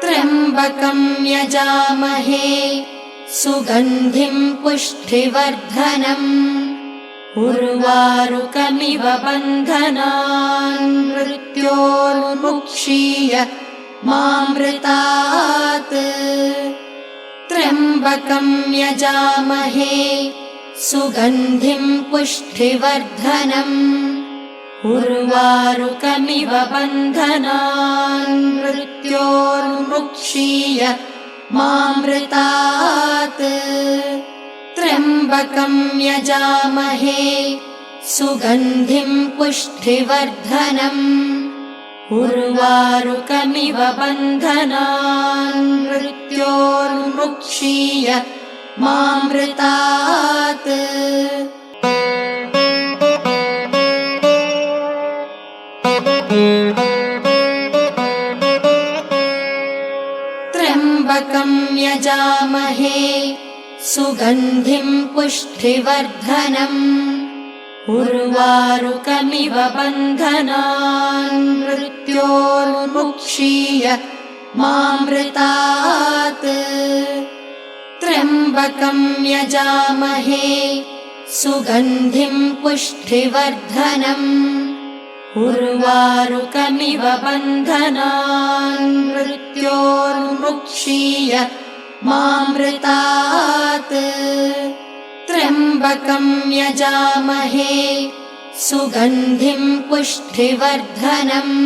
त्र्यम्बकं यजामहे सुगन्धिं पुष्टिवर्धनम् उर्वारुकमिव बन्धनान् मृत्योर्मुक्षीय मामृतात्। त्र्यम्बकं यजामहे सुगन्धिं पुष्टिवर्धनम् उर्वारुकमिव बन्धनान् मृत्योर्मुक्षीय मामृतात्। त्र्यम्बकं यजामहे सुगन्धिं पुष्टिवर्धनम् उर्वारुकमिव बन्धनान् मृत्योर्मुक्षीय मामृतात्। त्र्यम्बकं यजामहे सुगन्धिं पुष्टिवर्धनम् उर्वारुकमिव बन्धनान् मृत्योर्मुक्षीय मामृतात्। त्र्यम्बकं यजामहे सुगन्धिं पुष्टिवर्धनम् उर्वारुकमिव बन्धनान् मृत्योर्मुक्षीय मामृतात्। त्र्यम्बकं यजामहे सुगन्धिं पुष्टिवर्धनम्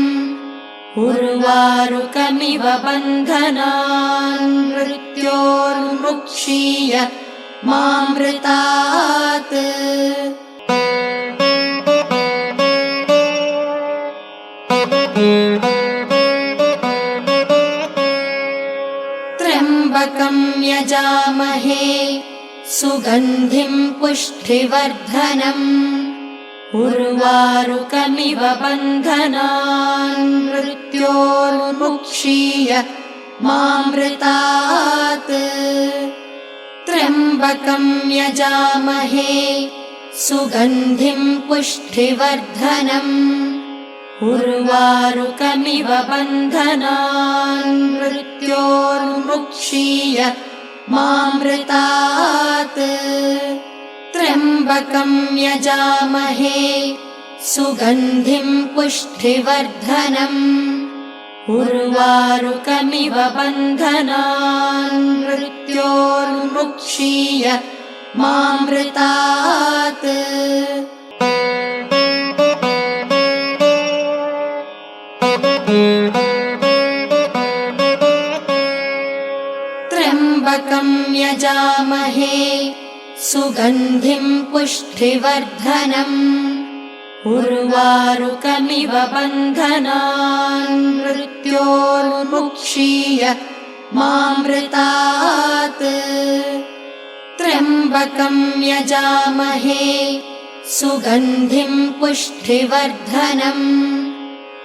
उर्वारुकमिव बन्धनान् मृत्योर्मुक्षीय मामृतात्। त्र्यम्बकं यजामहे सुगन्धिं पुष्टिवर्धनम् उर्वारुकमिव बन्धनान् मृत्योर्मुक्षीय मामृतात्। त्र्यम्बकं यजामहे सुगन्धिं पुष्टिवर्धनम् उर्वारुकमिव बन्धनान् मृत्योर्मुक्षीय मामृतात्। त्र्यम्बकं यजामहे सुगन्धिं पुष्टिवर्धनम् उर्वारुकमिव बन्धनान् मृत्योर्मुक्षीय मामृतात्। त्र्यम्बकं यजामहे सुगन्धिं पुष्टिवर्धनम् उर्वारुकमिव बन्धनान् मृत्योर्मुक्षीय मामृतात्। त्र्यम्बकं यजामहे सुगन्धिं पुष्टिवर्धनम्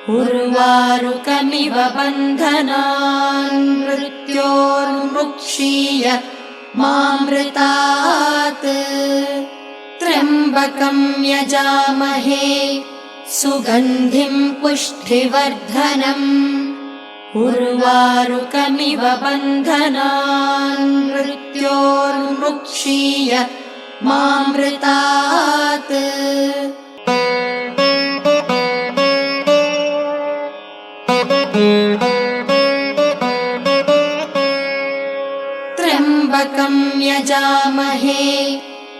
उर्वारुकमिव बन्धनान् मृत्योर्मुक्षीय मामृतात्। त्र्यम्बकं यजामहे सुगन्धिं पुष्टिवर्धनम् उर्वारुकमिव बन्धनान् मृत्योर्मुक्षीय मामृतात्। त्र्यम्बकं यजामहे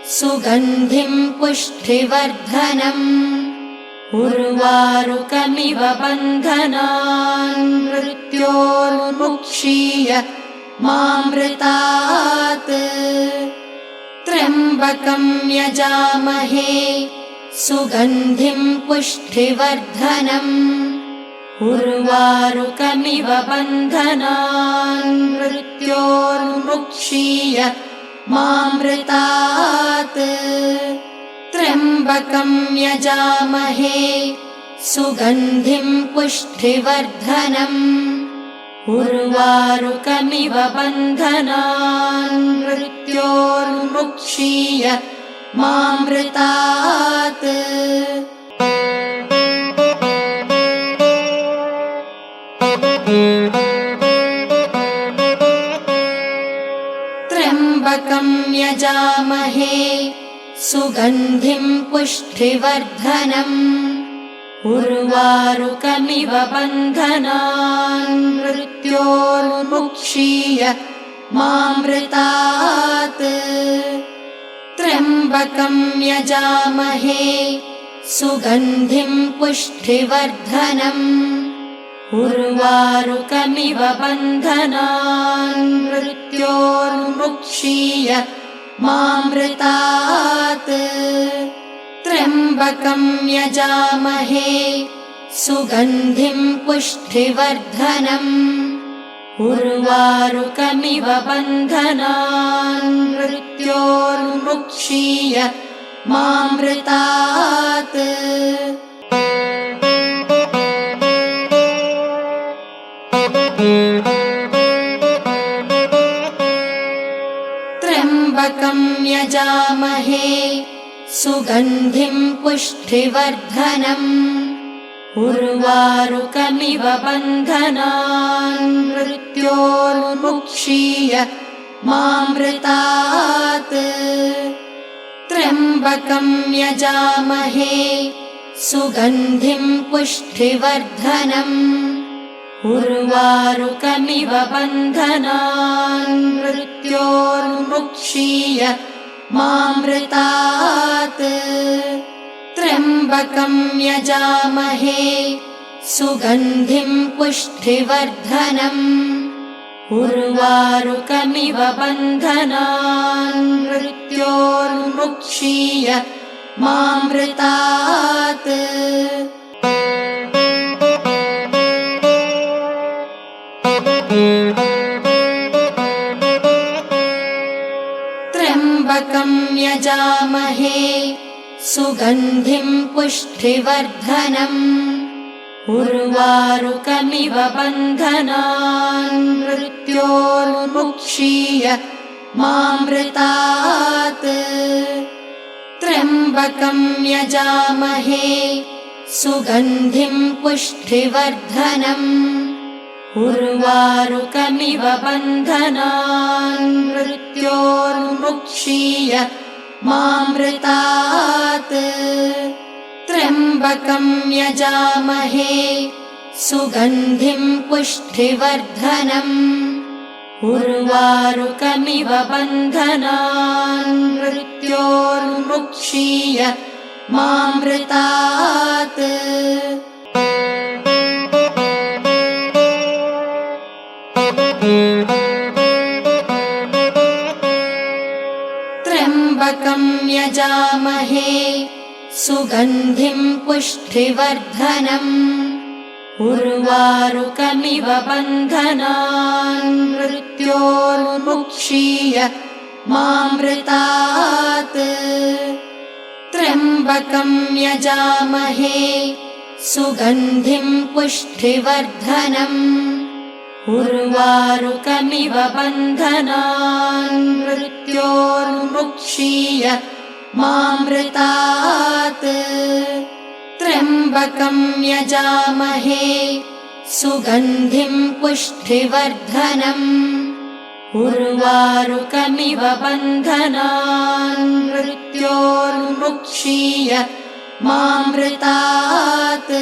सुगन्धिं पुष्टिवर्धनम् उर्वारुकमिव बन्धनान् मृत्योर्मुक्षीय मामृतात्। त्र्यम्बकं यजामहे सुगन्धिं पुष्टिवर्धनम् उर्वारुकमिव बन्धनान् मृत्योर्मुक्षीय मामृतात् त्र्यम्बकं यजामहे सुगन्धिं पुष्टिवर्धनम् उर्वारुकमिव बन्धनान् मृत्योर्मुक्षीय मामृतात् त्र्यम्बकं यजामहे सुगन्धिं पुष्टिवर्धनम् उर्वारुकमिव बन्धनान् मृत्योर्मुक्षीय मामृतात् त्र्यम्बकं यजामहे सुगन्धिं पुष्टिवर्धनम् उर्वारुकमिव बन्धनान् मृत्योर्मुक्षीय मामृतात् त्र्यम्बकं यजामहे सुगन्धिं पुष्टिवर्धनम् उर्वारुकमिव बन्धनान् मृत्योर्मुक्षीय मामृतात् त्र्यम्बकं यजामहे सुगन्धिं पुष्टिवर्धनम् उर्वारुकमिव बन्धनान् मृत्योर्मुक्षीय मामृतात् त्र्यम्बकं यजामहे सुगन्धिं पुष्टिवर्धनम् उर्वारुकमिव बन्धनान् मृत्योर्मुक्षीय मामृतात् त्र्यम्बकं यजामहे सुगन्धिं पुष्टिवर्धनम् उर्वारुकमिव बन्धनान् मृत्योर्मुक्षीय मामृतात् त्र्यम्बकं यजामहे सुगन्धिं पुष्टिवर्धनम् उर्वारुकमिव बन्धनान् मृत्योर्मुक्षीय मामृतात् त्र्यम्बकं यजामहे सुगन्धिं पुष्टिवर्धनम् उर्वारुकमिव बन्धनान् मृत्योर्मुक्षीय मामृतात् त्र्यम्बकं यजामहे सुगन्धिं पुष्टिवर्धनम् उर्वारुकमिव बन्धनान् मृत्योर्मुक्षीय मामृतात् त्र्यम्बकं यजामहे सुगन्धिं पुष्टिवर्धनम् उर्वारुकमिव बन्धनान् मृत्योर्मुक्षीय मामृतात् त्र्यम्बकं यजामहे सुगन्धिं पुष्टिवर्धनम् उर्वारुकमिव बन्धनान् मृत्योर्मुक्षीय मामृतात् त्र्यम्बकं यजामहे सुगन्धिं पुष्टिवर्धनम् उर्वारुकमिव बन्धनान् मृत्योर्मुक्षीय मामृतात्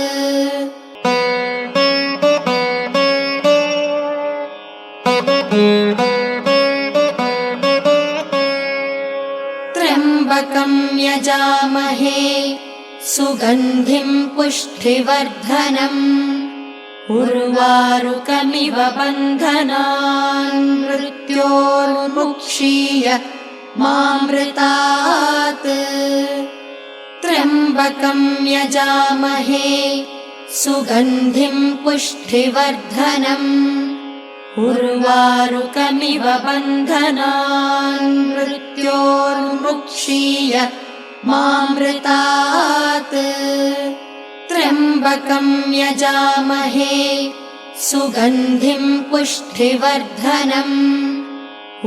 त्र्यम्बकं यजामहे सुगन्धिं पुष्टिवर्धनम् उर्वारुकमिव बन्धनान् मृत्योर्मुक्षीय मामृतात् त्र्यम्बकं यजामहे सुगन्धिं पुष्टिवर्धनम् उर्वारुकमिव बन्धनान् मृत्योर्मुक्षीय मामृतात् त्र्यम्बकं यजामहे सुगन्धिं पुष्टिवर्धनम्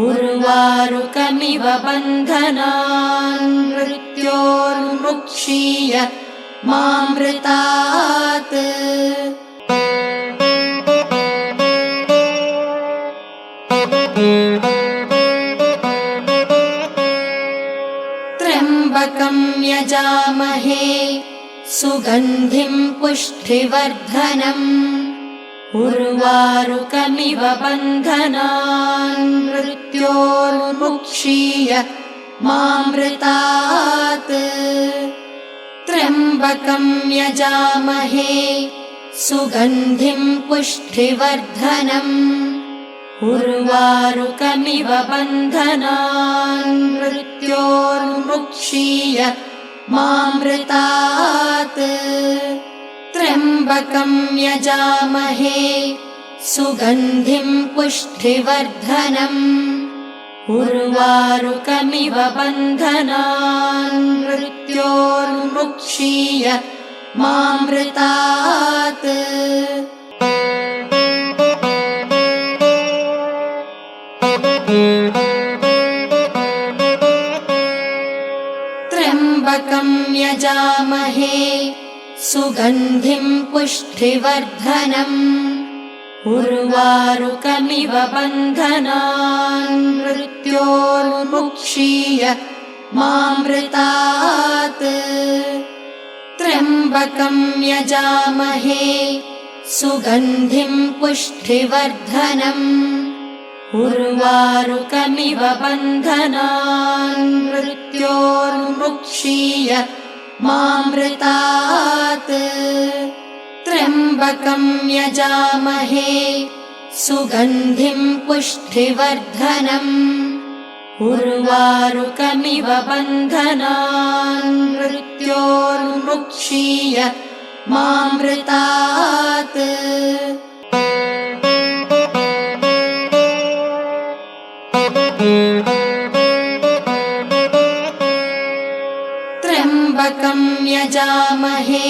उर्वारुकमिव बन्धनान् मृत्योर्मुक्षीय मामृतात् त्र्यम्बकं यजामहे सुगन्धिं पुष्टिवर्धनम् उर्वारुकमिव बन्धनान् मृत्योर्मुक्षीय मामृतात् त्र्यम्बकं यजामहे सुगन्धिं पुष्टिवर्धनम् उर्वारुकमिव बन्धनान् मृत्योर्मुक्षीय मामृतात् त्र्यम्बकं यजामहे सुगन्धिं पुष्टिवर्धनम् उर्वारुकमिव बन्धनान् मृत्योर्मुक्षीय मामृतात् त्र्यम्बकं यजामहे सुगन्धिं पुष्टिवर्धनम् उर्वारुकमिव बन्धनान् मृत्योर्मुक्षीय मामृतात् त्र्यम्बकं यजामहे सुगन्धिं पुष्टिवर्धनम् उर्वारुकमिव बन्धनान् मृत्योर्मुक्षीय मामृतात् त्र्यम्बकं यजामहे सुगन्धिं पुष्टिवर्धनम् उर्वारुकमिव बन्धनान् मृत्योर्मुक्षीय मामृतात् त्र्यम्बकं यजामहे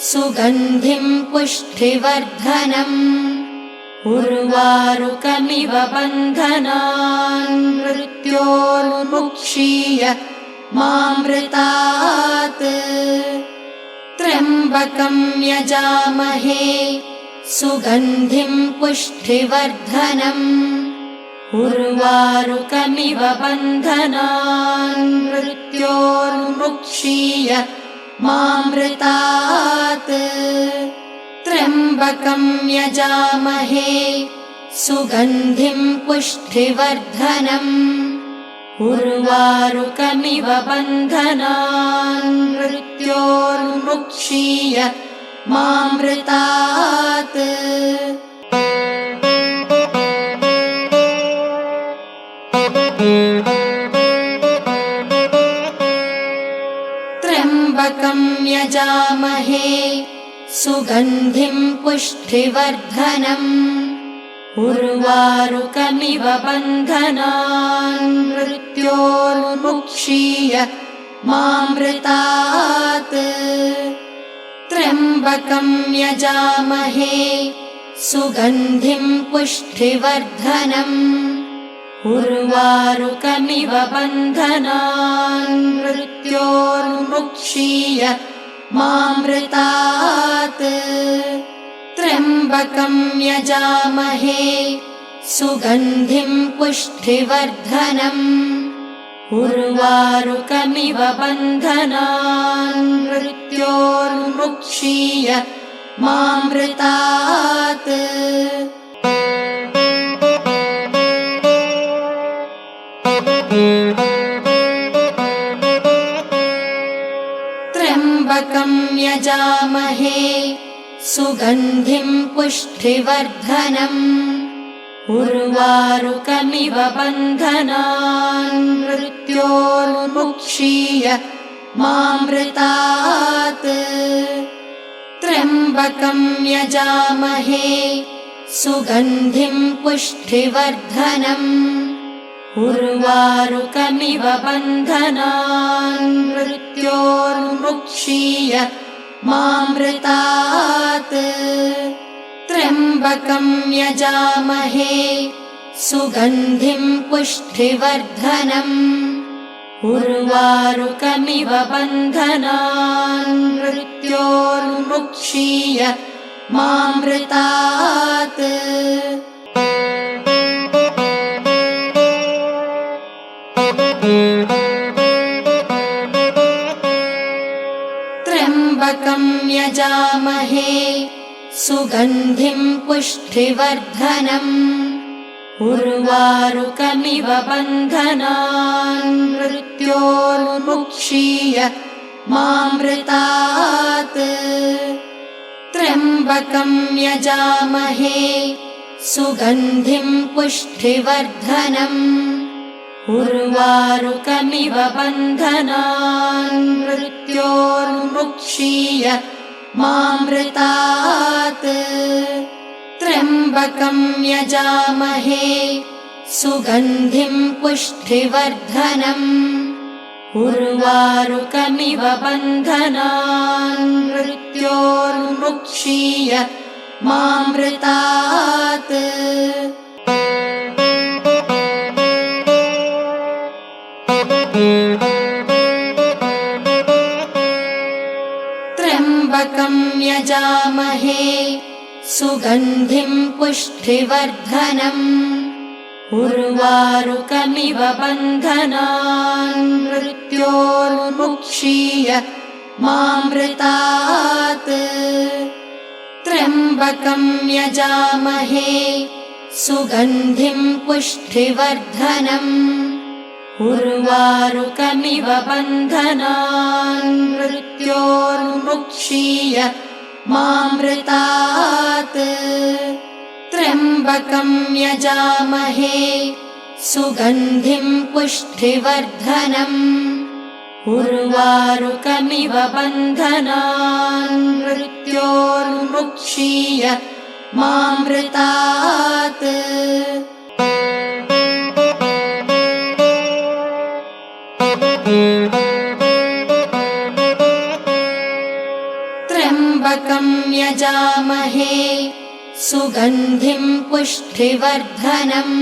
सुगन्धिं पुष्टिवर्धनम् उर्वारुकमिव बन्धनान् मृत्योर्मुक्षीय मामृतात् त्र्यम्बकं यजामहे सुगन्धिं पुष्टिवर्धनम् उर्वारुकमिव बन्धनान् मृत्योर्मुक्षीय मामृतात् त्र्यम्बकं यजामहे सुगन्धिं पुष्टिवर्धनम् उर्वारुकमिव बन्धनान् मृत्योर्मुक्षीय मामृतात् त्र्यम्बकं यजामहे सुगन्धिं पुष्टिवर्धनम् उर्वारुकमिव बन्धनान् मृत्योर्मुक्षीय मामृतात् त्र्यम्बकं यजामहे सुगन्धिं पुष्टिवर्धनम् उर्वारुकमिव बन्धनान् मृत्योर्मुक्षीय मामृतात् त्र्यम्बकं यजामहे सुगन्धिं पुष्टिवर्धनम् उर्वारुकमिव बन्धनान् मृत्योर्मुक्षीय मामृतात् त्र्यम्बकं यजामहे सुगन्धिं पुष्टिवर्धनम् उर्वारुकमिव बन्धनान् मृत्योर्मुक्षीय मामृतात् त्र्यम्बकं यजामहे सुगन्धिं पुष्टिवर्धनम् उर्वारुकमिव बन्धनान् मृत्योर्मुक्षीय मामृतात् त्र्यम्बकं यजामहे सुगन्धिं पुष्टिवर्धनम् उर्वारुकमिव बन्धनान् मृत्योर्मुक्षीय मामृतात् त्र्यम्बकं यजामहे सुगन्धिं पुष्टिवर्धनम् उर्वारुकमिव बन्धनान् मृत्योर्मुक्षीय मामृतात् त्र्यम्बकं यजामहे सुगन्धिं पुष्टिवर्धनम् उर्वारुकमिव बन्धनान् मृत्योर्मुक्षीय मामृतात् त्र्यम्बकं यजामहे सुगन्धिं पुष्टिवर्धनम् उर्वारुकमिव बन्धनान् मृत्योर्मुक्षीय मामृतात् त्र्यम्बकं यजामहे सुगन्धिं पुष्टिवर्धनम् उर्वारुकमिव बन्धनान् मृत्योर्मुक्षीय मामृतात् त्र्यम्बकं यजामहे सुगन्धिं पुष्टिवर्धनम् उर्वारुकमिव बन्धनान् मृत्योर्मुक्षीय मामृतात् त्र्यम्बकं यजामहे सुगन्धिं पुष्टिवर्धनम् उर्वारुकमिव बन्धनान् मृत्योर्मुक्षीय मामृतात् त्र्यम्बकं यजामहे सुगन्धिं पुष्टिवर्धनम्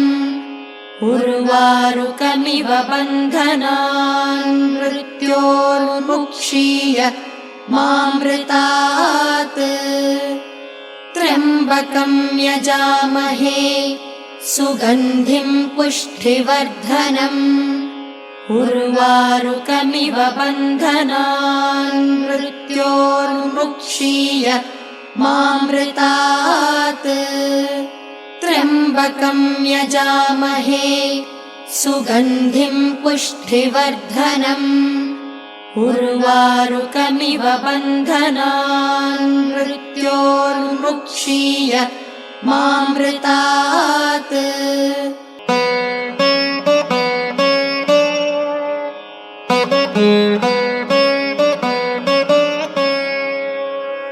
उर्वारुकमिव बन्धनान् मृत्योर्मुक्षीय मामृतात् त्र्यम्बकं यजामहे सुगन्धिं पुष्टिवर्धनम् उर्वारुकमिव बन्धनान् मृत्योर्मुक्षीय मामृतात् त्र्यम्बकं यजामहे सुगन्धिं पुष्टिवर्धनम् उर्वारुकमिव बन्धनान् मृत्योर्मुक्षीय मामृतात्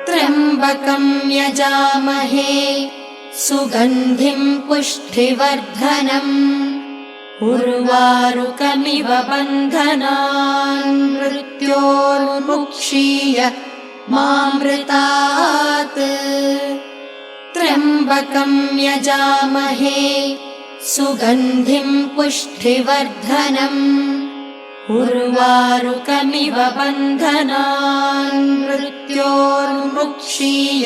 त्र्यम्बकं यजामहे सुगन्धिं पुष्टिवर्धनम् उर्वारुकमिव बन्धनान् मृत्योर्मुक्षीय मामृतात् त्र्यम्बकं यजामहे सुगन्धिं पुष्टिवर्धनम् उर्वारुकमिव बन्धनान् मृत्योर्मुक्षीय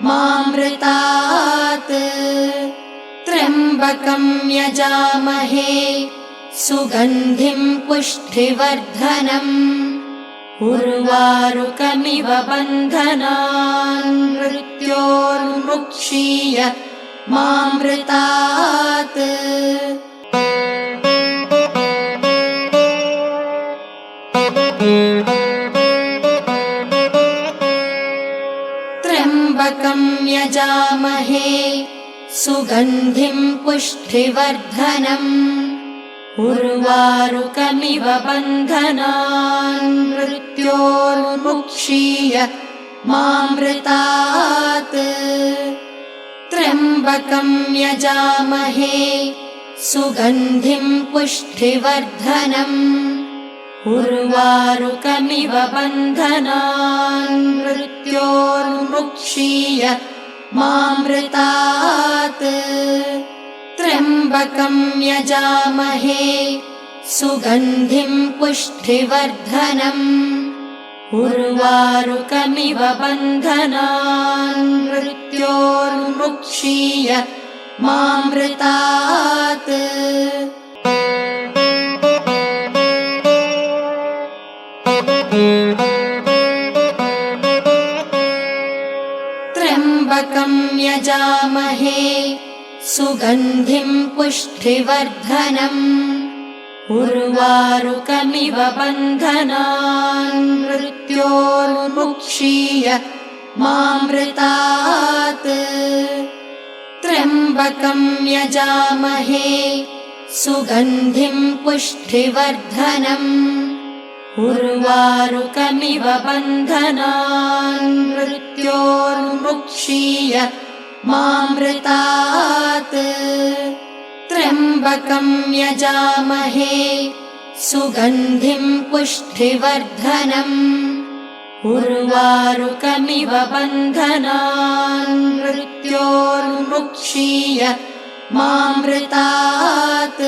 मामृतात् त्र्यम्बकं यजामहे सुगन्धिं पुष्टिवर्धनम् उर्वारुकमिव बन्धनान् मृत्योर्मुक्षीय मामृतात् त्र्यम्बकं यजामहे सुगन्धिं पुष्टिवर्धनम् उर्वारुकमिव बन्धनान् मृत्योर्मुक्षीय मामृतात् त्र्यम्बकं यजामहे सुगन्धिं पुष्टिवर्धनम् उर्वारुकमिव बन्धनान् मृत्योर्मुक्षीय मामृतात् त्र्यम्बकं यजामहे सुगन्धिं पुष्टिवर्धनम् उर्वारुकमिव बन्धनान् मृत्योर्मुक्षीय मामृतात् त्र्यम्बकं यजामहे सुगन्धिं पुष्टिवर्धनम् उर्वारुकमिव बन्धनान् मृत्योर्मुक्षीय मामृतात् त्र्यम्बकं यजामहे सुगन्धिं पुष्टिवर्धनम् उर्वारुकमिव बन्धनान् मृत्योर्मुक्षीय मामृतात् त्र्यम्बकं यजामहे सुगन्धिं पुष्टिवर्धनम् उर्वारुकमिव बन्धनान् मृत्योर्मुक्षीय मामृतात्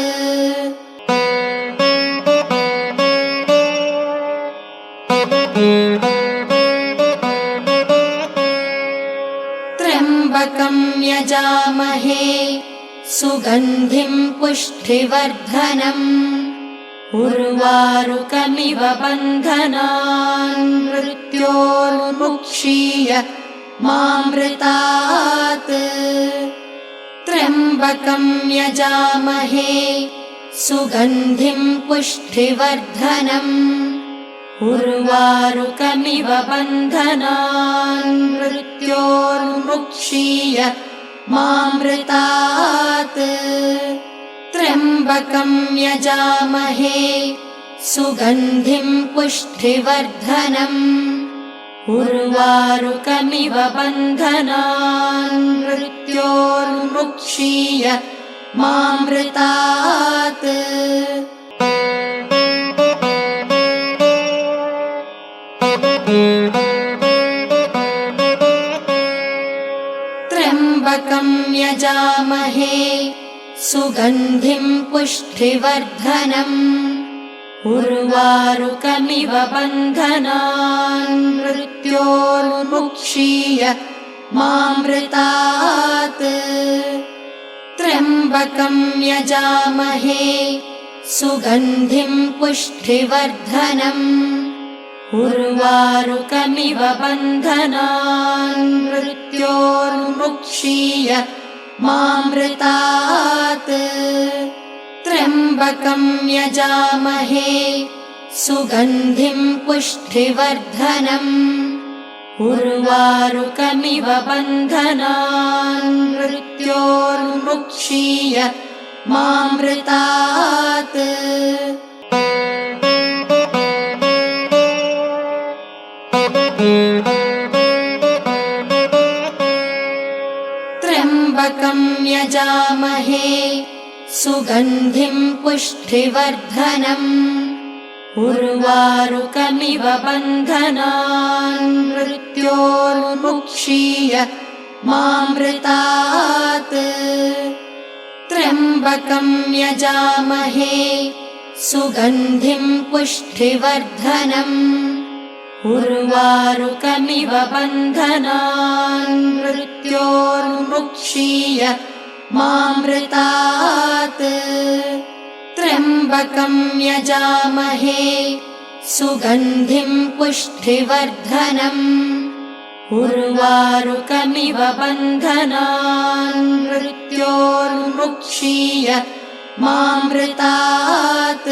त्र्यम्बकं यजामहे सुगन्धिं पुष्टिवर्धनम् उर्वारुकमिव बन्धनान् मृत्योर्मुक्षीय मामृतात् त्र्यम्बकं यजामहे सुगन्धिं पुष्टिवर्धनम् उर्वारुकमिव बन्धनान् मृत्योर्मुक्षीय मामृतात् त्र्यम्बकं यजामहे सुगन्धिं पुष्टिवर्धनम् उर्वारुकमिव बन्धनान् मृत्योर्मुक्षीय मामृतात् त्र्यम्बकं यजामहे सुगन्धिं पुष्टिवर्धनम् उर्वारुकमिव बन्धनान् मृत्योर्मुक्षीय मामृतात् त्र्यम्बकं यजामहे सुगन्धिं पुष्टिवर्धनम् उर्वारुकमिव बन्धनान् मृत्योर्मुक्षीय मामृतात् त्र्यम्बकं यजामहे सुगन्धिं पुष्टिवर्धनम् उर्वारुकमिव बन्धनान् मृत्योर्मुक्षीय मामृतात् त्र्यम्बकं यजामहे सुगन्धिं पुष्टिवर्धनम् उर्वारुकमिव बन्धनान् मृत्योर्मुक्षीय मामृतात् त्र्यम्बकं यजामहे सुगन्धिं पुष्टिवर्धनम् उर्वारुकमिव बन्धनान् मृत्योर्मुक्षीय मामृतात् त्र्यम्बकं यजामहे सुगन्धिं पुष्टिवर्धनम् उर्वारुकमिव बन्धनान् मृत्योर्मुक्षीय मामृतात्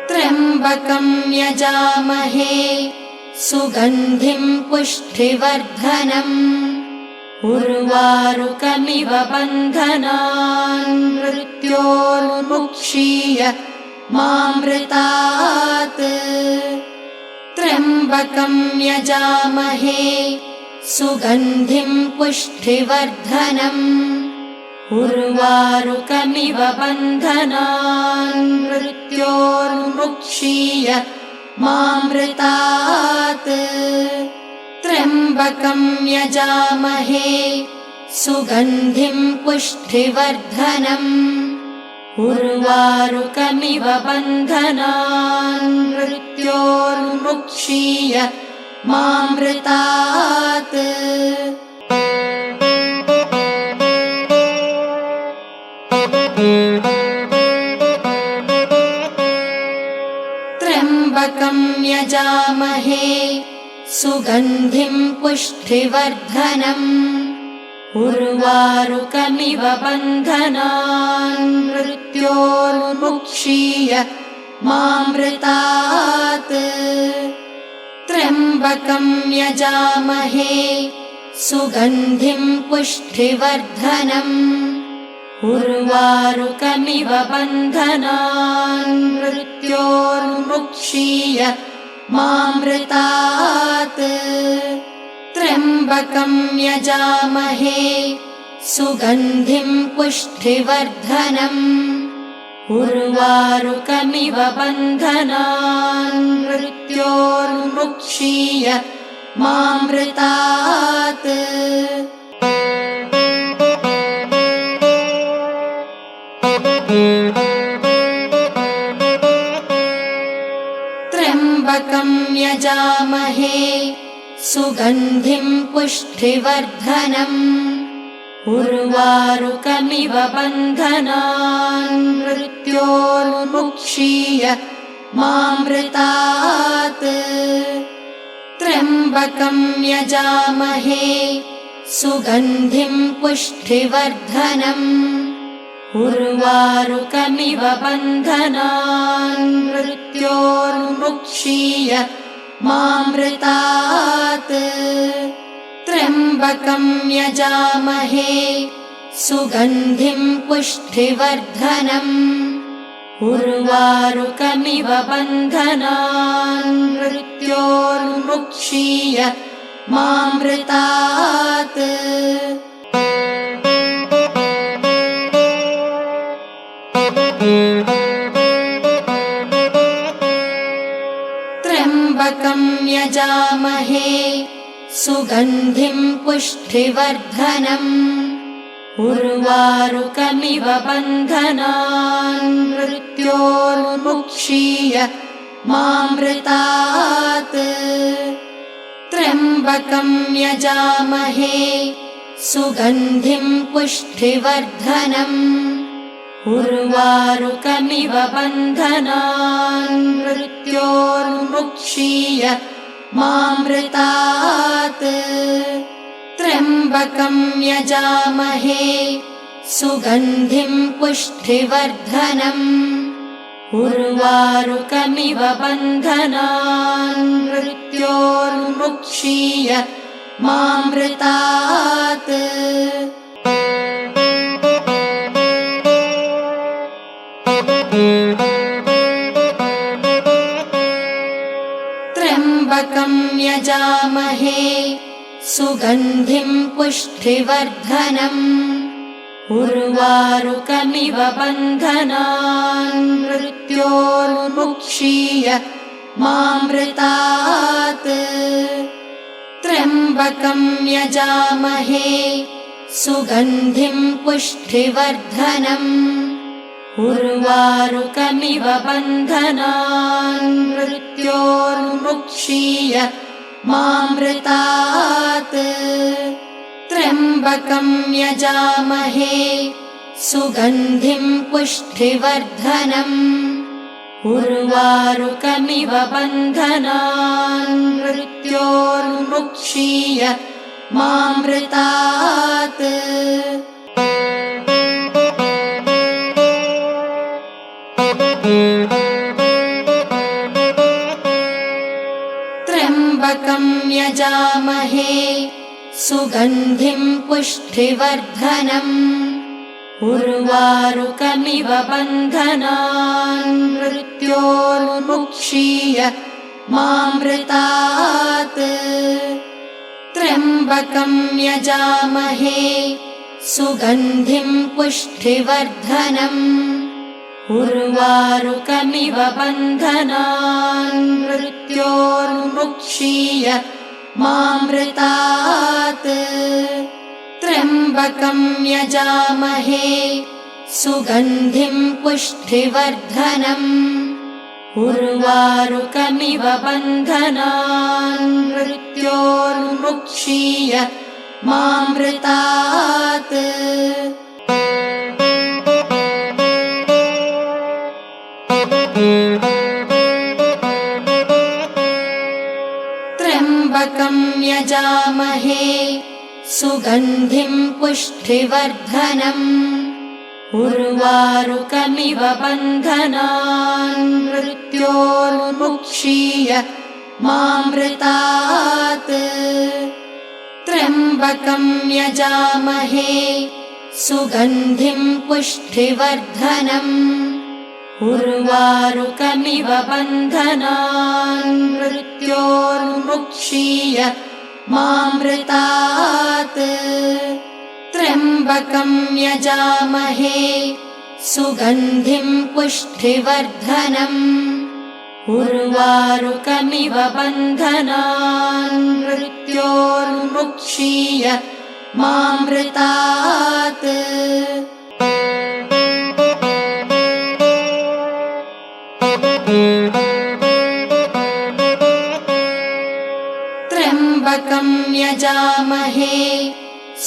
त्र्यम्बकं यजामहे सुगन्धिं पुष्टिवर्धनम् उर्वारुकमिव बन्धनान् मृत्योर्मुक्षीय मामृतात् त्र्यम्बकं यजामहे सुगन्धिं पुष्टिवर्धनम् उर्वारुकमिव बन्धनान् मृत्योर्मुक्षीय मामृतात् त्र्यम्बकं यजामहे सुगन्धिं पुष्टिवर्धनम् उर्वारुकमिव बन्धनान् मृत्योर्मुक्षीय मामृतात् त्र्यम्बकं यजामहे सुगन्धिं पुष्टिवर्धनम् उर्वारुकमिव बन्धनान् मृत्योर्मुक्षीय मामृतात् त्र्यम्बकं यजामहे सुगन्धिं पुष्टिवर्धनम् उर्वारुकमिव बन्धनान् मृत्योर्मुक्षीय मामृतात् त्र्यम्बकं यजामहे सुगन्धिं पुष्टिवर्धनम् उर्वारुकमिव बन्धनान् मृत्योर्मुक्षीय मामृतात् त्र्यम्बकं यजामहे सुगन्धिं पुष्टिवर्धनम् उर्वारुकमिव बन्धनान् मृत्योर्मुक्षीय मामृतात् त्र्यम्बकं यजामहे सुगन्धिं पुष्टिवर्धनम् उर्वारुकमिव बन्धनान् मृत्योर्मुक्षीय मामृतात् त्र्यम्बकं यजामहे सुगन्धिं पुष्टिवर्धनम् उर्वारुकमिव बन्धनान् मृत्योर्मुक्षीय मामृतात् त्र्यम्बकं यजामहे सुगन्धिं पुष्टिवर्धनम् उर्वारुकमिव बन्धनान् मृत्योर्मुक्षीय मामृतात् त्र्यम्बकं यजामहे सुगन्धिं पुष्टिवर्धनम् उर्वारुकमिव बन्धनान् मृत्योर्मुक्षीय मामृतात् त्र्यम्बकं यजामहे सुगन्धिं पुष्टिवर्धनम् उर्वारुकमिव बन्धनान् मृत्योर्मुक्षीय मामृतात् त्र्यम्बकं यजामहे सुगन्धिं पुष्टिवर्धनम् उर्वारुकमिव बन्धनान् मृत्योर्मुक्षीय मामृतात् त्र्यम्बकं यजामहे सुगन्धिं पुष्टिवर्धनम् उर्वारुकमिव बन्धनान् मृत्योर्मुक्षीय मामृतात् त्र्यम्बकं यजामहे सुगन्धिं पुष्टिवर्धनम् उर्वारुकमिव बन्धनान् मृत्योर्मुक्षीय मामृतात् त्र्यम्बकं यजामहे सुगन्धिं पुष्टिवर्धनम् उर्वारुकमिव बन्धनान् मृत्योर्मुक्षीय मामृतात् त्र्यम्बकं यजामहे सुगन्धिं पुष्टिवर्धनम् उर्वारुकमिव बन्धनान् मृत्योर्मुक्षीय मामृतात् त्र्यम्बकं यजामहे सुगन्धिं पुष्टिवर्धनम् उर्वारुकमिव बन्धनान् मृत्योर्मुक्षीय मामृतात् त्र्यम्बकं यजामहे सुगन्धिं पुष्टिवर्धनम् उर्वारुकमिव बन्धनान् मृत्योर्मुक्षीय मामृतात् त्र्यम्बकं यजामहे सुगन्धिं पुष्टिवर्धनम् उर्वारुकमिव बन्धनान् मृत्योर्मुक्षीय मामृतात् त्र्यम्बकं यजामहे सुगन्धिं पुष्टिवर्धनम् उर्वारुकमिव बन्धनान् मृत्योर्मुक्षीय मामृतात् त्र्यम्बकं यजामहे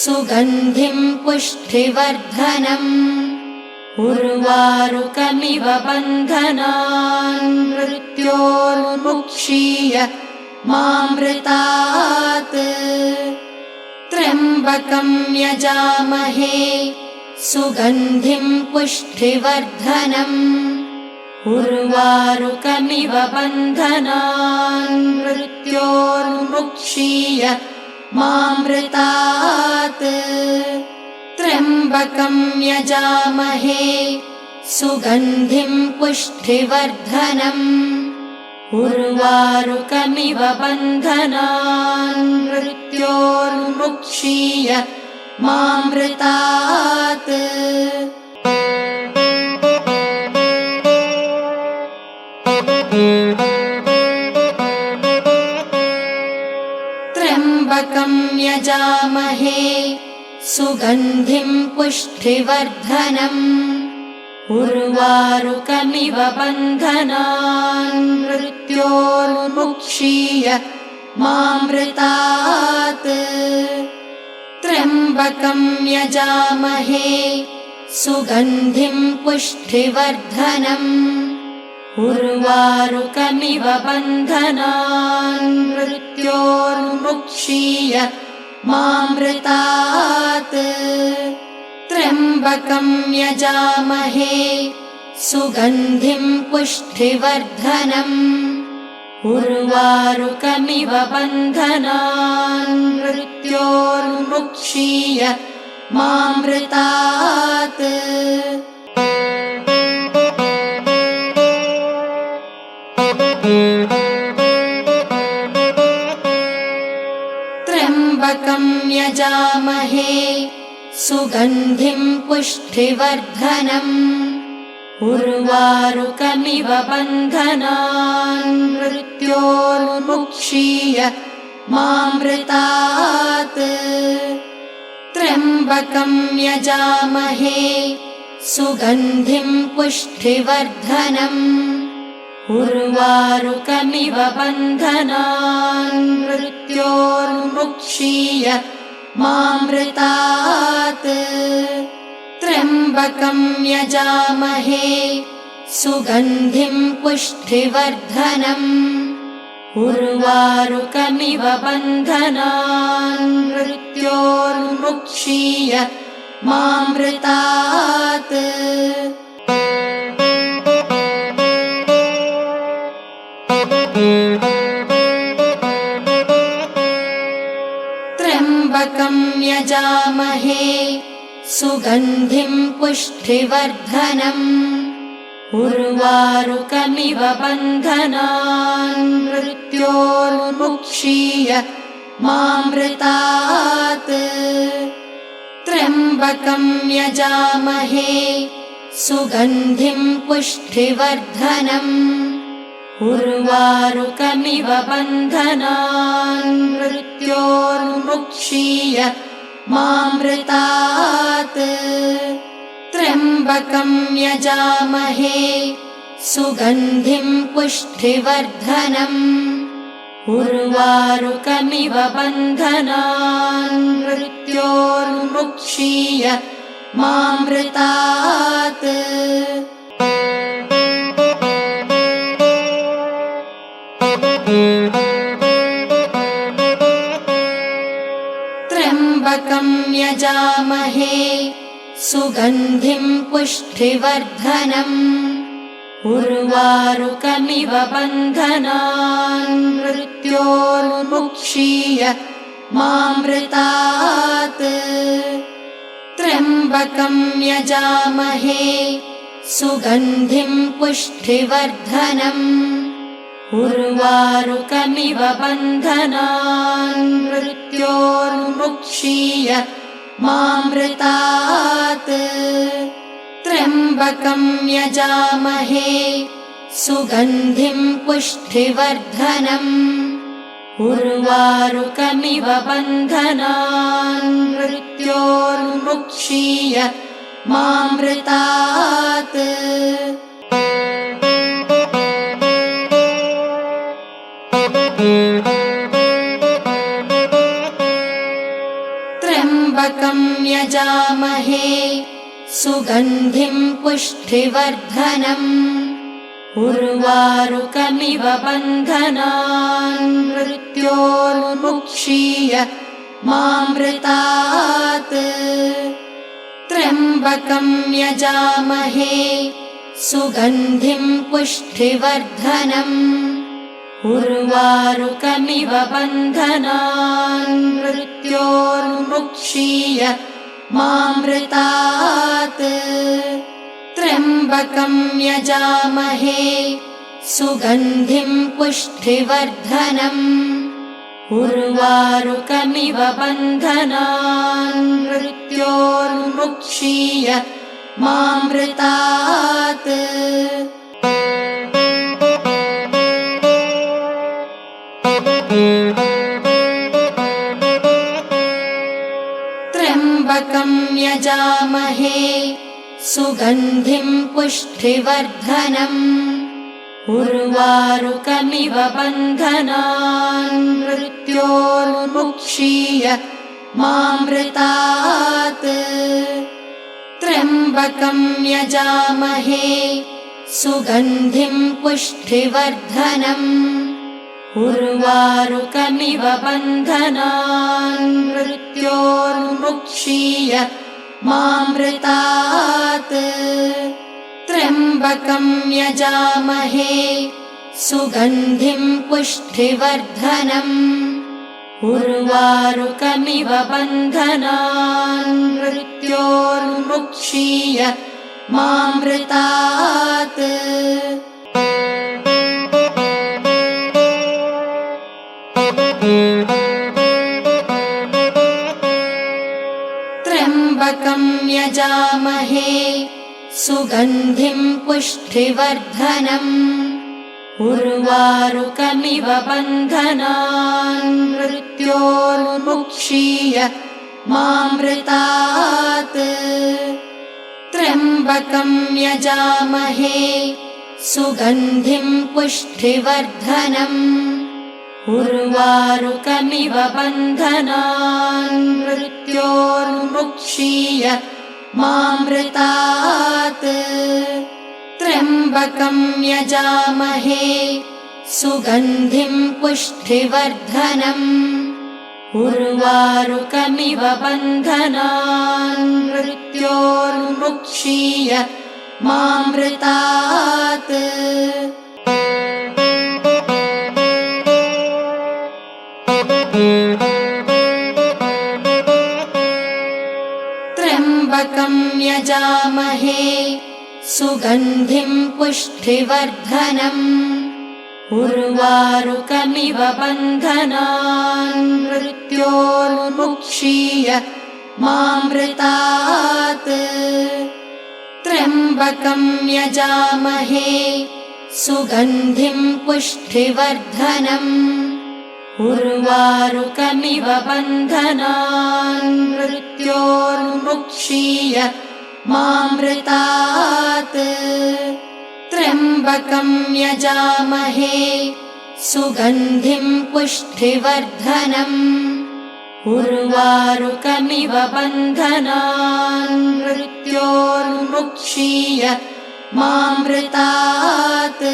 सुगन्धिं पुष्टिवर्धनम् उर्वारुकमिव बन्धनान् मृत्योर्मुक्षीय मामृतात् त्र्यम्बकं यजामहे सुगन्धिं पुष्टिवर्धनम् उर्वारुकमिव बन्धनान् मृत्योर्मुक्षीय मामृतात् त्र्यम्बकं यजामहे सुगन्धिं पुष्टिवर्धनम् उर्वारुकमिव बन्धनान् मृत्योर्मुक्षीय मामृतात् त्र्यम्बकं यजामहे सुगन्धिं पुष्टिवर्धनम् उर्वारुकमिव बन्धनान् मृत्योर्मुक्षीय मामृतात् त्र्यम्बकं यजामहे सुगन्धिं पुष्टिवर्धनम् उर्वारुकमिव बन्धनान् मृत्योर्मुक्षीय मामृतात् त्र्यम्बकं यजामहे सुगन्धिं पुष्टिवर्धनम् उर्वारुकमिव बन्धनान् मृत्योर्मुक्षीय मामृतात् त्र्यम्बकं यजामहे सुगन्धिं पुष्टिवर्धनम् उर्वारुकमिव बन्धनान् मृत्योर्मुक्षीय मामृतात् त्र्यम्बकं यजामहे सुगन्धिं पुष्टिवर्धनम् उर्वारुकमिव बन्धनान् मृत्योर्मुक्षीय मामृतात् त्र्यम्बकं यजामहे सुगन्धिं पुष्टिवर्धनम् उर्वारुकमिव बन्धनान् मृत्योर्मुक्षीय मामृतात् त्र्यम्बकं यजामहे सुगन्धिं पुष्टिवर्धनम् उर्वारुकमिव बन्धनान् मृत्योर्मुक्षीय मामृतात् त्र्यम्बकं यजामहे सुगन्धिं पुष्टिवर्धनम् उर्वारुकमिव बन्धनान् मृत्योर्मुक्षीय मामृतात् त्र्यम्बकं यजामहे सुगन्धिं पुष्टिवर्धनम् उर्वारुकमिव बन्धनान् मृत्योर्मुक्षीय मामृतात् त्र्यम्बकं यजामहे सुगन्धिं पुष्टिवर्धनम् उर्वारुकमिव बन्धनान् मृत्योर्मुक्षीय मामृतात् त्र्यम्बकं यजामहे सुगन्धिं पुष्टिवर्धनम् उर्वारुकमिव बन्धनान् मृत्योर्मुक्षीय मामृतात् त्र्यम्बकं यजामहे सुगन्धिं पुष्टिवर्धनम् उर्वारुकमिव बन्धनान् मृत्योर्मुक्षीय मामृतात् त्र्यम्बकं यजामहे सुगन्धिं पुष्टिवर्धनम् उर्वारुकमिव बन्धनान् मृत्योर्मुक्षीय मामृतात् त्र्यम्बकं यजामहे सुगन्धिं पुष्टिवर्धनम् उर्वारुकमिव बन्धनान् मृत्योर्मुक्षीय मामृतात् त्र्यम्बकं यजामहे सुगन्धिं पुष्टिवर्धनम् उर्वारुकमिव बन्धनान् मृत्योर्मुक्षीय मामृतात् त्र्यम्बकं यजामहे सुगन्धिं पुष्टिवर्धनम् उर्वारुकमिव बन्धनान् मृत्योर्मुक्षीय मामृतात् त्र्यम्बकं यजामहे सुगन्धिं पुष्टिवर्धनम् उर्वारुकमिव बन्धनान् मृत्योर्मुक्षीय मामृतात् त्र्यम्बकं यजामहे सुगन्धिं पुष्टिवर्धनम् उर्वारुकमिव बन्धनान् मृत्योर्मुक्षीय मामृतात् त्र्यम्बकं यजामहे सुगन्धिं पुष्टिवर्धनम् उर्वारुकमिव बन्धनान् मृत्योर्मुक्षीय मामृतात् त्र्यम्बकं यजामहे सुगन्धिं पुष्टिवर्धनम् उर्वारुकमिव बन्धनान् मृत्योर्मुक्षीय मामृतात् त्र्यम्बकं यजामहे सुगन्धिं पुष्टिवर्धनम् उर्वारुकमिव बन्धनान् मृत्योर्मुक्षीय मामृतात् सुगन्धिं पुष्टिवर्धनम् उर्वारुकमिव बन्धनान् मृत्योर्मुक्षीय मामृतात् त्र्यम्बकं यजामहे सुगन्धिं पुष्टिवर्धनम् उर्वारुकमिव बन्धनान् मृत्योर्मुक्षीय मामृतात् त्र्यम्बकं यजामहे सुगन्धिं पुष्टिवर्धनम् उर्वारुकमिव बन्धनान् मृत्योर्मुक्षीय मामृतात्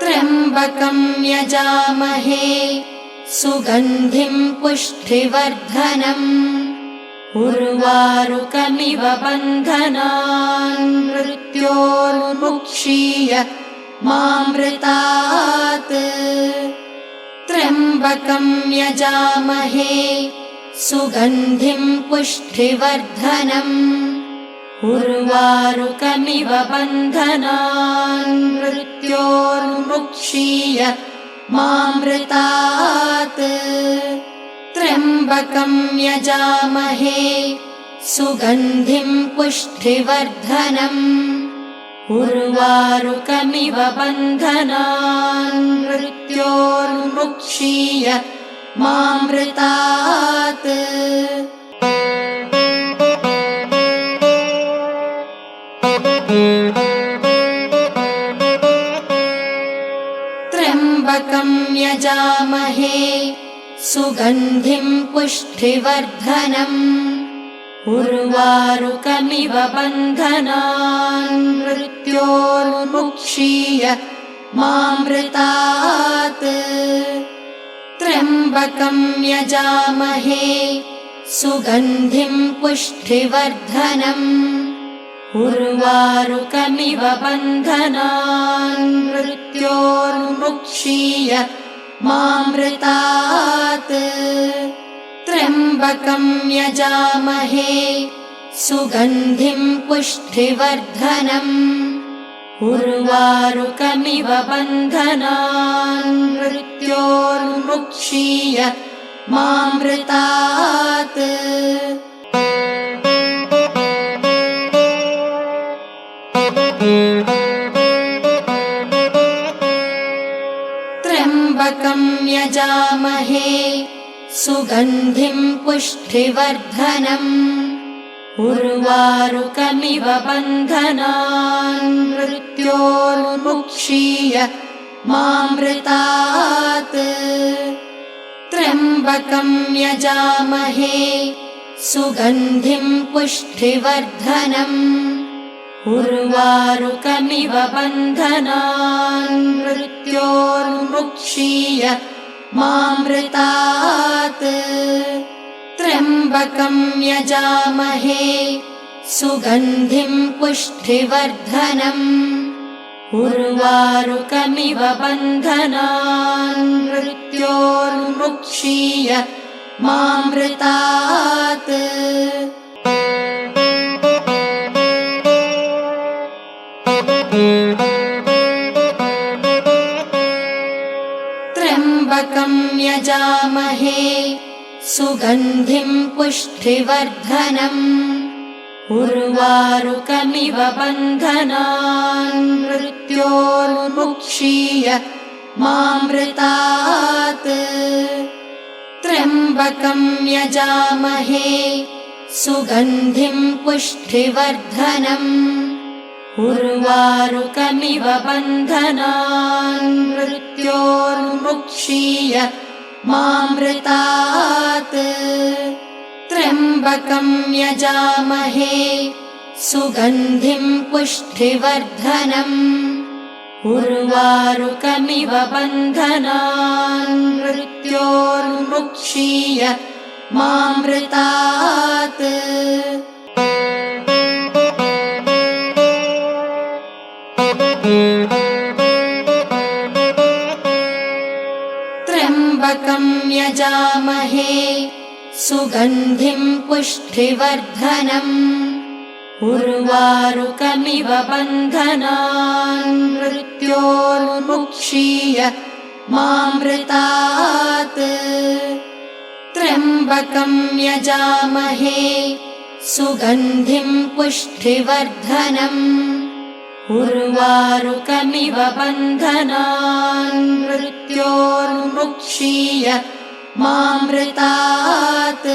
त्र्यम्बकं यजामहे सुगन्धिं पुष्टिवर्धनम् उर्वारुकमिव बन्धनान् मृत्योर्मुक्षीय मामृतात् त्र्यम्बकं यजामहे सुगन्धिं पुष्टिवर्धनम् उर्वारुकमिव बन्धनान् मृत्योर्मुक्षीय मामृतात् त्र्यम्बकं यजामहे सुगन्धिं पुष्टिवर्धनम् उर्वारुकमिव बन्धनान् मृत्योर्मुक्षीय मामृतात् त्र्यम्बकं यजामहे सुगन्धिं पुष्टिवर्धनम् उर्वारुकमिव बन्धनान् मृत्योर्मुक्षीय मामृतात् त्र्यम्बकं यजामहे सुगन्धिं पुष्टिवर्धनम् उर्वारुकमिव बन्धनान् मृत्योर्मुक्षीय मामृतात् त्र्यम्बकं यजामहे सुगन्धिं पुष्टिवर्धनम् उर्वारुकमिव बन्धनान् मृत्योर्मुक्षीय मामृतात् त्र्यम्बकं यजामहे सुगन्धिं पुष्टिवर्धनम् उर्वारुकमिव बन्धनान् मृत्योर्मुक्षीय मामृतात् त्र्यम्बकं यजामहे सुगन्धिं पुष्टिवर्धनम् उर्वारुकमिव बन्धनान् मृत्योर्मुक्षीय मामृतात् त्र्यम्बकं यजामहे सुगन्धिं पुष्टिवर्धनम् उर्वारुकमिव बन्धनान् मृत्योर्मुक्षीय मामृतात् त्र्यम्बकं यजामहे सुगन्धिं पुष्टिवर्धनम् उर्वारुकमिव बन्धनान् मृत्योर्मुक्षीय मामृतात् त्र्यम्बकं यजामहे सुगन्धिं पुष्टिवर्धनम् उर्वारुकमिव बन्धनान् मृत्योर्मुक्षीय मामृतात् त्र्यम्बकं यजामहे सुगन्धिं पुष्टिवर्धनम् उर्वारुकमिव बन्धनान् मृत्योर्मुक्षीय मामृतात् त्र्यम्बकं सुगन्धिं पुष्टिवर्धनम् उर्वारुकमिव बन्धनान् मृत्योर्मुक्षीय मामृतात् त्र्यम्बकं यजामहे सुगन्धिं पुष्टिवर्धनम् उर्वारुकमिव बन्धनान् मृत्योर्मुक्षीय मामृतात्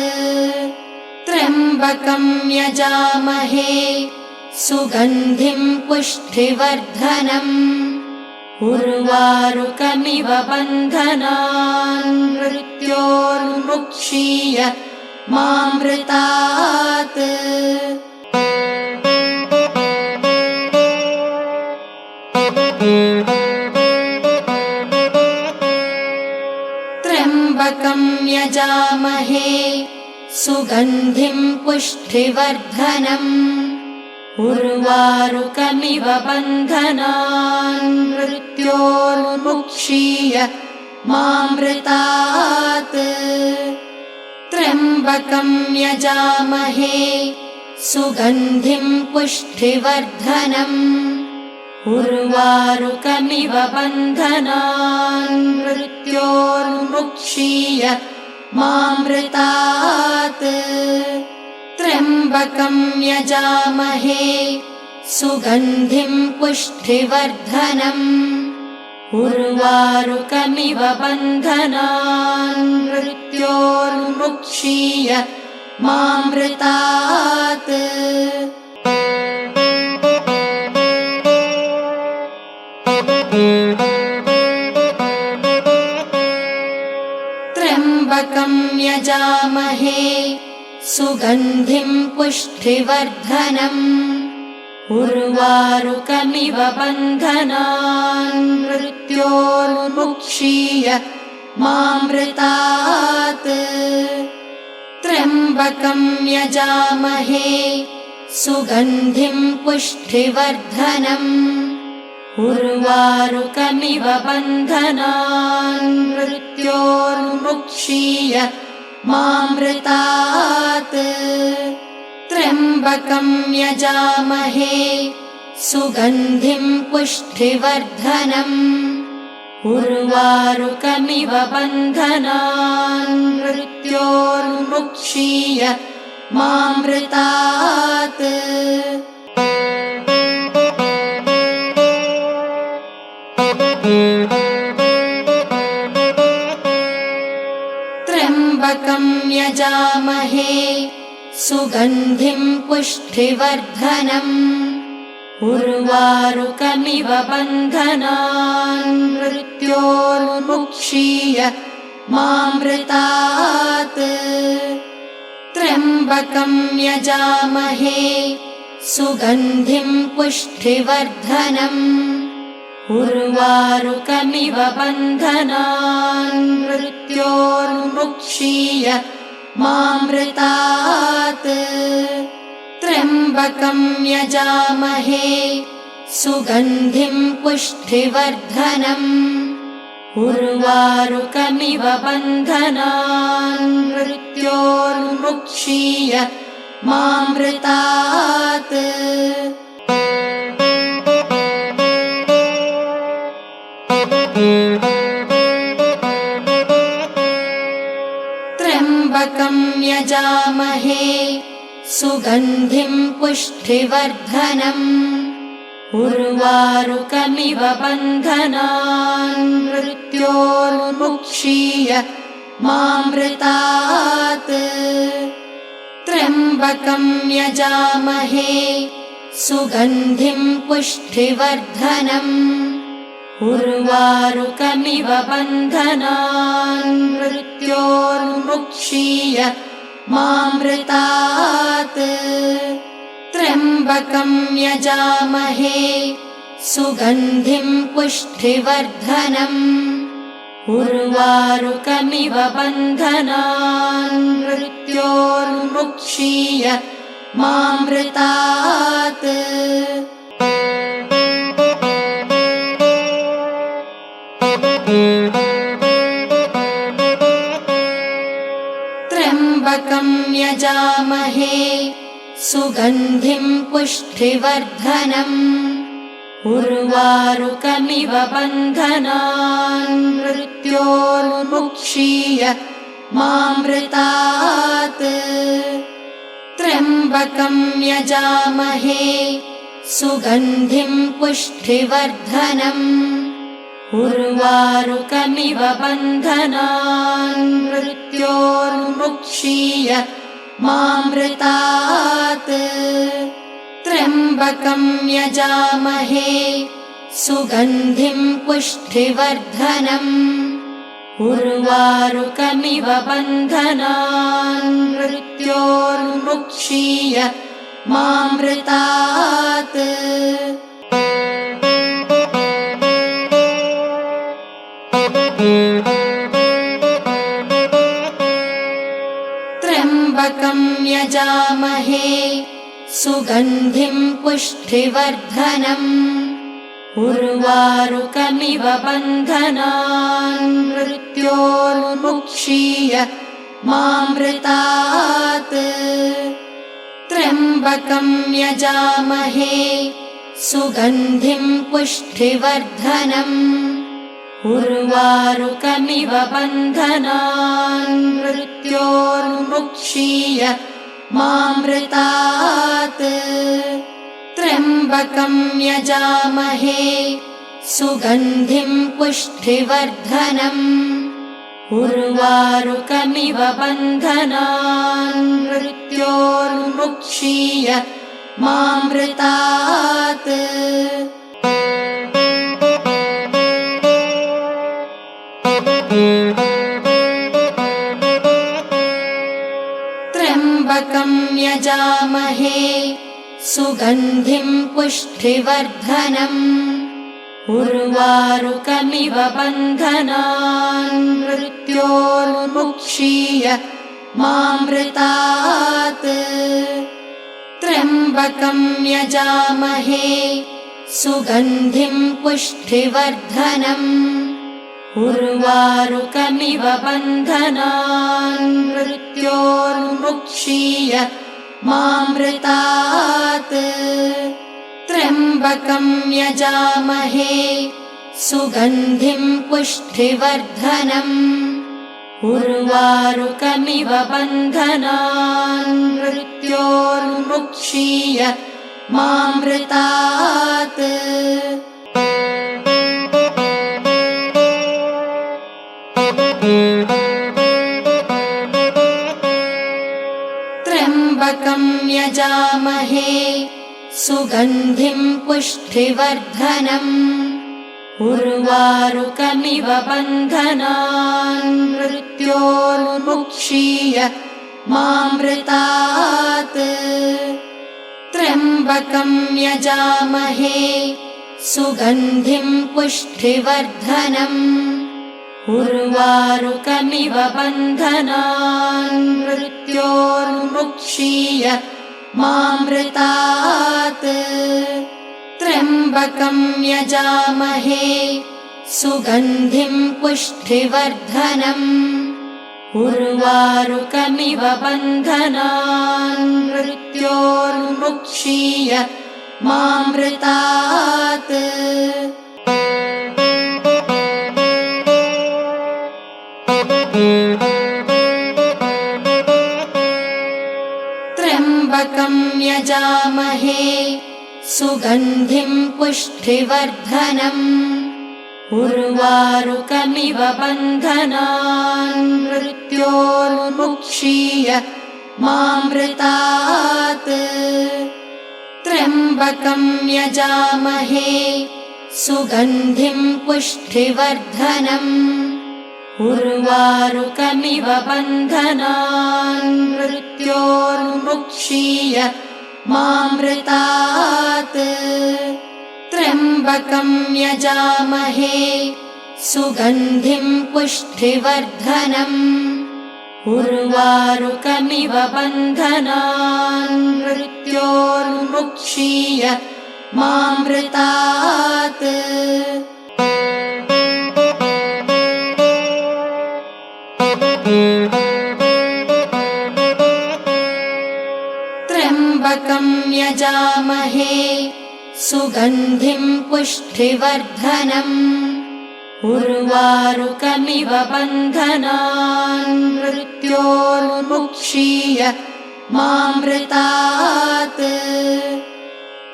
त्र्यम्बकं यजामहे सुगन्धिं पुष्टिवर्धनम् उर्वारुकमिव बन्धनान् मृत्योर्मुक्षीय मामृतात् त्र्यम्बकं यजामहे सुगन्धिं पुष्टिवर्धनम् उर्वारुकमिव बन्धनान् मृत्योर्मुक्षीय मामृतात् त्र्यम्बकं यजामहे सुगन्धिं पुष्टिवर्धनम् उर्वारुकमिव बन्धनान् मृत्योर्मुक्षीय मामृतात् त्र्यम्बकं यजामहे सुगन्धिं पुष्टिवर्धनम् उर्वारुकमिव बन्धनान् मृत्योर्मुक्षीय मामृतात् त्र्यम्बकं यजामहे सुगन्धिं पुष्टिवर्धनम् उर्वारुकमिव बन्धनान् मृत्योर्मुक्षीय मामृतात् त्र्यम्बकं यजामहे सुगन्धिं पुष्टिवर्धनम् उर्वारुकमिव बन्धनान् मृत्योर्मुक्षीय मामृतात् त्र्यम्बकं यजामहे सुगन्धिं पुष्टिवर्धनम् उर्वारुकमिव बन्धनान् मृत्योर्मुक्षीय मामृतात् त्र्यम्बकं यजामहे सुगन्धिं पुष्टिवर्धनम् उर्वारुकमिव बन्धनान् मृत्योर्मुक्षीय मामृतात् त्र्यम्बकं यजामहे सुगन्धिं पुष्टिवर्धनम् उर्वारुकमिव बन्धनान् मृत्योर्मुक्षीय मामृतात् त्र्यम्बकं यजामहे सुगन्धिं पुष्टिवर्धनम् उर्वारुकमिव बन्धनान् मृत्योर्मुक्षीय मामृतात् त्र्यम्बकं यजामहे सुगन्धिं पुष्टिवर्धनम् उर्वारुकमिव बन्धनान् मृत्योर्मुक्षीय मामृतात् त्र्यम्बकं यजामहे सुगन्धिं पुष्टिवर्धनम् उर्वारुकमिव बन्धनान् मृत्योर्मुक्षीय मामृतात् त्र्यम्बकं यजामहे सुगन्धिं पुष्टिवर्धनम् उर्वारुकमिव बन्धनान् मृत्योर्मुक्षीय मामृतात् त्र्यम्बकं यजामहे सुगन्धिं पुष्टिवर्धनम् उर्वारुकमिव बन्धनान् मृत्योर्मुक्षीय मामृतात् त्र्यम्बकं यजामहे सुगन्धिं पुष्टिवर्धनम् उर्वारुकमिव बन्धनान् मृत्योर्मुक्षीय मामृतात् त्र्यम्बकं यजामहे सुगन्धिं पुष्टिवर्धनम् उर्वारुकमिव बन्धनान् मृत्योर्मुक्षीय मामृतात् त्र्यम्बकं यजामहे सुगन्धिं पुष्टिवर्धनम् उर्वारुकमिव बन्धनान् मृत्योर्मुक्षीय मामृतात् त्र्यम्बकं यजामहे सुगन्धिं पुष्टिवर्धनम् उर्वारुकमिव बन्धनान् मृत्योर्मुक्षीय मामृतात् त्र्यम्बकं यजामहे सुगन्धिं पुष्टिवर्धनम् उर्वारुकमिव बन्धनान् मृत्योर्मुक्षीय मामृतात् त्र्यम्बकं यजामहे सुगन्धिं पुष्टिवर्धनम् उर्वारुकमिव बन्धनान् मृत्योर्मुक्षीय मामृतात् त्र्यम्बकं यजामहे सुगन्धिं पुष्टिवर्धनम् उर्वारुकमिव बन्धनान् मृत्योर्मुक्षीय मामृतात् त्र्यम्बकं यजामहे सुगन्धिं पुष्टिवर्धनम् उर्वारुकमिव बन्धनान् मृत्योर्मुक्षीय मामृतात् त्र्यम्बकं यजामहे सुगन्धिं पुष्टिवर्धनम् उर्वारुकमिव बन्धनान् मृत्योर्मुक्षीय मामृतात् त्र्यम्बकं यजामहे सुगन्धिं पुष्टिवर्धनम् उर्वारुकमिव बन्धनान् मृत्योर्मुक्षीय मामृतात् त्र्यम्बकं यजामहे सुगन्धिं पुष्टिवर्धनम् उर्वारुकमिव बन्धनान् मृत्योर्मुक्षीय मामृतात् त्र्यम्बकं यजामहे सुगन्धिं पुष्टिवर्धनम् उर्वारुकमिव बन्धनान् मृत्योर्मुक्षीय मामृतात् त्र्यम्बकं यजामहे सुगन्धिं पुष्टिवर्धनम् उर्वारुकमिव बन्धनान् मृत्योर्मुक्षीय मामृतात् त्र्यम्बकं यजामहे सुगन्धिं पुष्टिवर्धनम् उर्वारुकमिव बन्धनान् मृत्योर्मुक्षीय मामृतात् त्र्यम्बकं यजामहे सुगन्धिं पुष्टिवर्धनम् उर्वारुकमिव बन्धनान् मृत्योर्मुक्षीय मामृतात्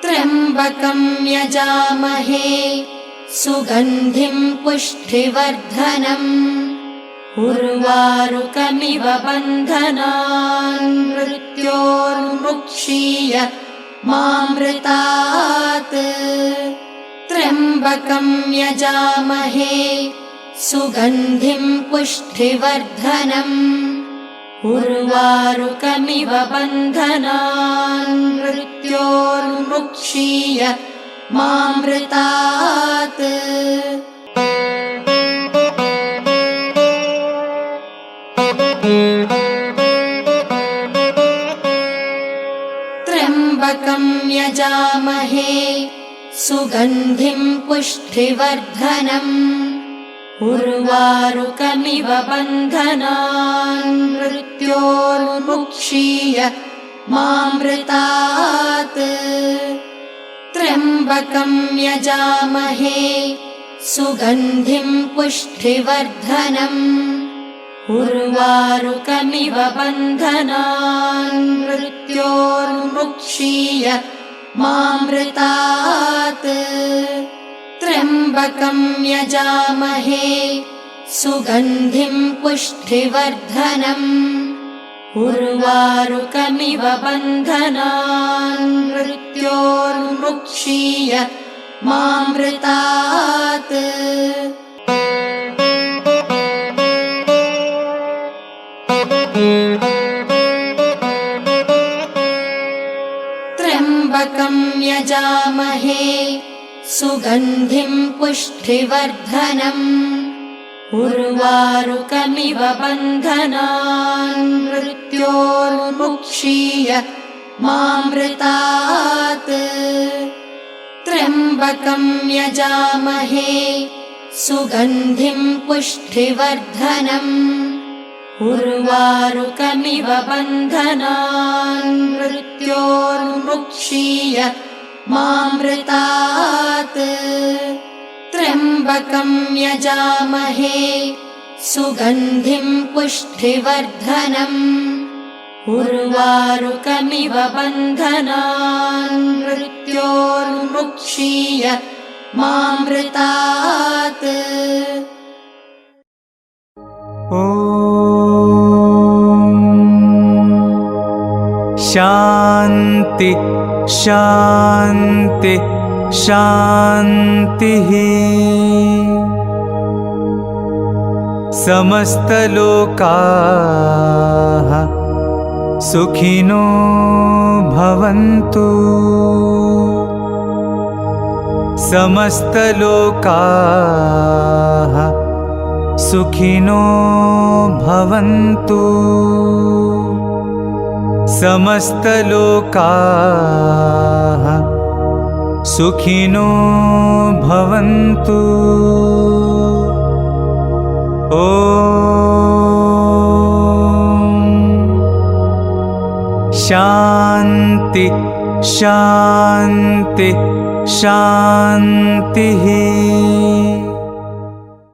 त्र्यम्बकं यजामहे सुगन्धिं पुष्टिवर्धनम् उर्वारुकमिव बन्धनान् मृत्योर्मुक्षीय मामृतात् त्र्यम्बकं यजामहे सुगन्धिं पुष्टिवर्धनम् उर्वारुकमिव बन्धनान् मृत्योर्मुक्षीय मामृतात् त्र्यम्बकं यजामहे सुगन्धिं पुष्टिवर्धनम् उर्वारुकमिव बन्धनान् मृत्योर्मुक्षीय मामृतात् त्र्यम्बकं यजामहे सुगन्धिं पुष्टिवर्धनम् उर्वारुकमिव बन्धनान् मृत्योर्मुक्षीय मामृतात् त्र्यम्बकं यजामहे सुगन्धिं पुष्टिवर्धनम् उर्वारुकमिव बन्धनान् मृत्योर्मुक्षीय मामृतात् त्र्यम्बकं यजामहे सुगन्धिं पुष्टिवर्धनम् उर्वारुकमिव बन्धनान् मृत्योर्मुक्षीय मामृतात् त्र्यम्बकं यजामहे सुगन्धिं पुष्टिवर्धनम् उर्वारुकमिव बन्धनान् मृत्योर्मुक्षीय मामृतात् त्र्यम्बकं यजामहे सुगन्धिं पुष्टिवर्धनम् उर्वारुकमिव बन्धनान् मृत्योर्मुक्षीय मामृतात् शान्ति शान्ति शान्तिः समस्तलोकाः सुखिनो भवन्तु समस्तलोकाः सुखिनो भवन्तु समस्तलोकाः सुखिनो भवन्तु ॐ शान्ति शान्ति शान्तिः